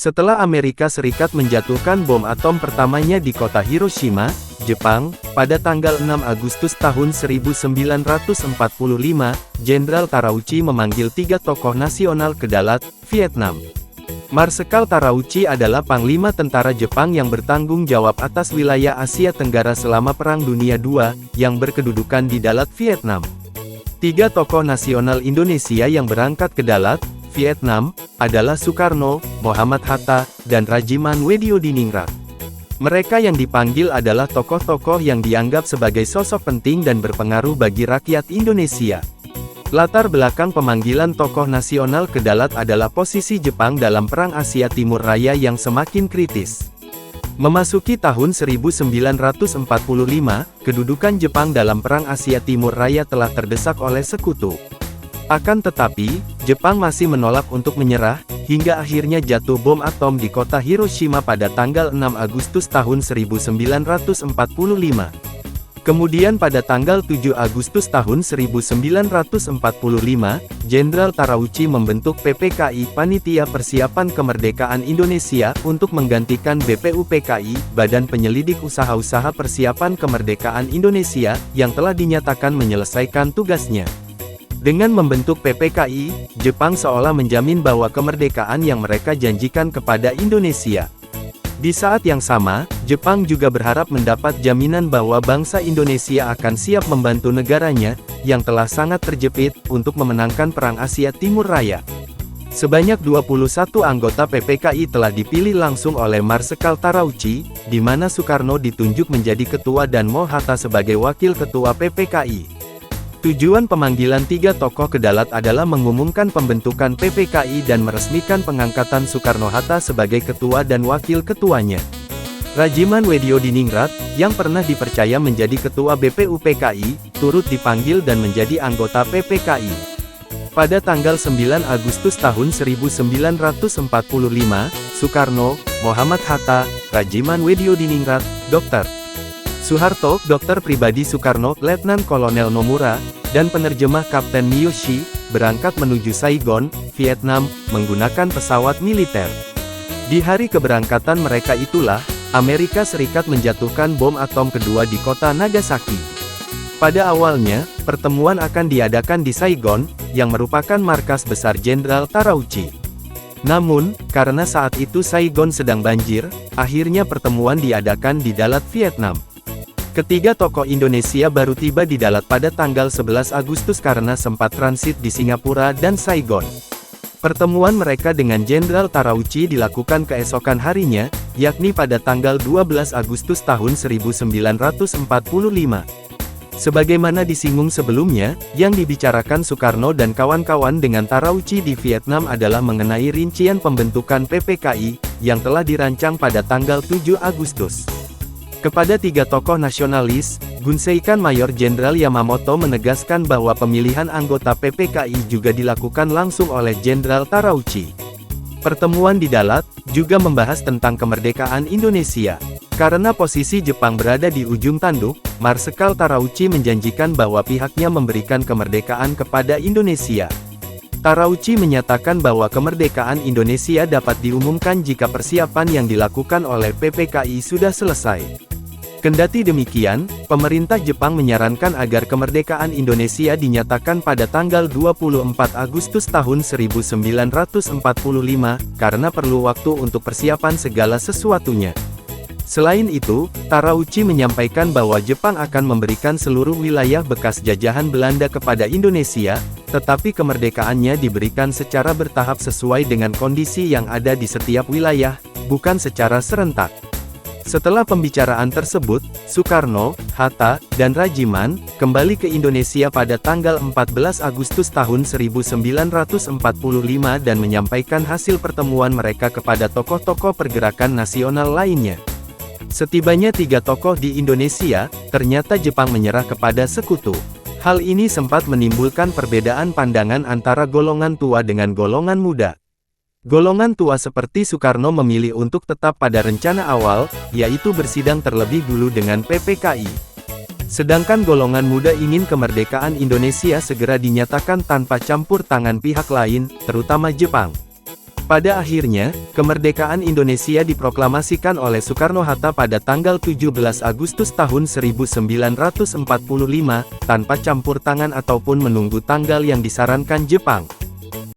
Setelah Amerika Serikat menjatuhkan bom atom pertamanya di kota Hiroshima, Jepang, pada tanggal 6 Agustus tahun 1945, Jenderal Tarauchi memanggil 3 tokoh nasional ke Dalat, Vietnam. Marsekal Tarauchi adalah Panglima Tentara Jepang yang bertanggung jawab atas wilayah Asia Tenggara selama Perang Dunia II, yang berkedudukan di Dalat, Vietnam. 3 tokoh nasional Indonesia yang berangkat ke Dalat, Vietnam, adalah Soekarno, Muhammad Hatta, dan Rajiman Wediodiningrat. Mereka yang dipanggil adalah tokoh-tokoh yang dianggap sebagai sosok penting dan berpengaruh bagi rakyat Indonesia. Latar belakang pemanggilan tokoh nasional ke Dalat adalah posisi Jepang dalam Perang Asia Timur Raya yang semakin kritis. Memasuki tahun 1945, kedudukan Jepang dalam Perang Asia Timur Raya telah terdesak oleh sekutu. Akan tetapi, Jepang masih menolak untuk menyerah, hingga akhirnya jatuh bom atom di kota Hiroshima pada tanggal 6 Agustus tahun 1945. Kemudian pada tanggal 7 Agustus tahun 1945, Jenderal Tarauchi membentuk PPKI Panitia Persiapan Kemerdekaan Indonesia untuk menggantikan BPUPKI, Badan Penyelidik Usaha-Usaha Persiapan Kemerdekaan Indonesia, yang telah dinyatakan menyelesaikan tugasnya. Dengan membentuk PPKI, Jepang seolah menjamin bahwa kemerdekaan yang mereka janjikan kepada Indonesia. Di saat yang sama, Jepang juga berharap mendapat jaminan bahwa bangsa Indonesia akan siap membantu negaranya, yang telah sangat terjepit, untuk memenangkan Perang Asia Timur Raya. Sebanyak 21 anggota PPKI telah dipilih langsung oleh Marsekal Tarauchi, di mana Soekarno ditunjuk menjadi ketua dan Hatta sebagai wakil ketua PPKI. Tujuan pemanggilan 3 tokoh ke Dalat adalah mengumumkan pembentukan PPKI dan meresmikan pengangkatan Soekarno-Hatta sebagai ketua dan wakil ketuanya. Rajiman Wediodiningrat, yang pernah dipercaya menjadi ketua BPUPKI, turut dipanggil dan menjadi anggota PPKI. Pada tanggal 9 Agustus tahun 1945, Soekarno, Muhammad Hatta, Rajiman Wediodiningrat, Dr. Soeharto, dokter pribadi Soekarno, Letnan Kolonel Nomura, dan penerjemah Kapten Miyoshi, berangkat menuju Saigon, Vietnam, menggunakan pesawat militer. Di hari keberangkatan mereka itulah, Amerika Serikat menjatuhkan bom atom kedua di kota Nagasaki. Pada awalnya, pertemuan akan diadakan di Saigon, yang merupakan markas besar Jenderal Tarauchi. Namun, karena saat itu Saigon sedang banjir, akhirnya pertemuan diadakan di Dalat, Vietnam. Ketiga tokoh Indonesia baru tiba di Dalat pada tanggal 11 Agustus karena sempat transit di Singapura dan Saigon. Pertemuan mereka dengan Jenderal Tarauchi dilakukan keesokan harinya, yakni pada tanggal 12 Agustus tahun 1945. Sebagaimana disinggung sebelumnya, yang dibicarakan Soekarno dan kawan-kawan dengan Tarauchi di Vietnam adalah mengenai rincian pembentukan PPKI, yang telah dirancang pada tanggal 7 Agustus. Kepada 3 tokoh nasionalis, Gunseikan Mayor Jenderal Yamamoto menegaskan bahwa pemilihan anggota PPKI juga dilakukan langsung oleh Jenderal Tarauchi. Pertemuan di Dalat juga membahas tentang kemerdekaan Indonesia. Karena posisi Jepang berada di ujung tanduk, Marsekal Tarauchi menjanjikan bahwa pihaknya memberikan kemerdekaan kepada Indonesia. Tarauchi menyatakan bahwa kemerdekaan Indonesia dapat diumumkan jika persiapan yang dilakukan oleh PPKI sudah selesai. Kendati demikian, pemerintah Jepang menyarankan agar kemerdekaan Indonesia dinyatakan pada tanggal 24 Agustus tahun 1945, karena perlu waktu untuk persiapan segala sesuatunya. Selain itu, Tarauchi menyampaikan bahwa Jepang akan memberikan seluruh wilayah bekas jajahan Belanda kepada Indonesia, tetapi kemerdekaannya diberikan secara bertahap sesuai dengan kondisi yang ada di setiap wilayah, bukan secara serentak. Setelah pembicaraan tersebut, Soekarno, Hatta, dan Rajiman kembali ke Indonesia pada tanggal 14 Agustus tahun 1945 dan menyampaikan hasil pertemuan mereka kepada tokoh-tokoh pergerakan nasional lainnya. Setibanya 3 tokoh di Indonesia, ternyata Jepang menyerah kepada sekutu. Hal ini sempat menimbulkan perbedaan pandangan antara golongan tua dengan golongan muda. Golongan tua seperti Soekarno memilih untuk tetap pada rencana awal, yaitu bersidang terlebih dulu dengan PPKI. Sedangkan golongan muda ingin kemerdekaan Indonesia segera dinyatakan tanpa campur tangan pihak lain, terutama Jepang. Pada akhirnya, kemerdekaan Indonesia diproklamasikan oleh Soekarno-Hatta pada tanggal 17 Agustus tahun 1945, tanpa campur tangan ataupun menunggu tanggal yang disarankan Jepang.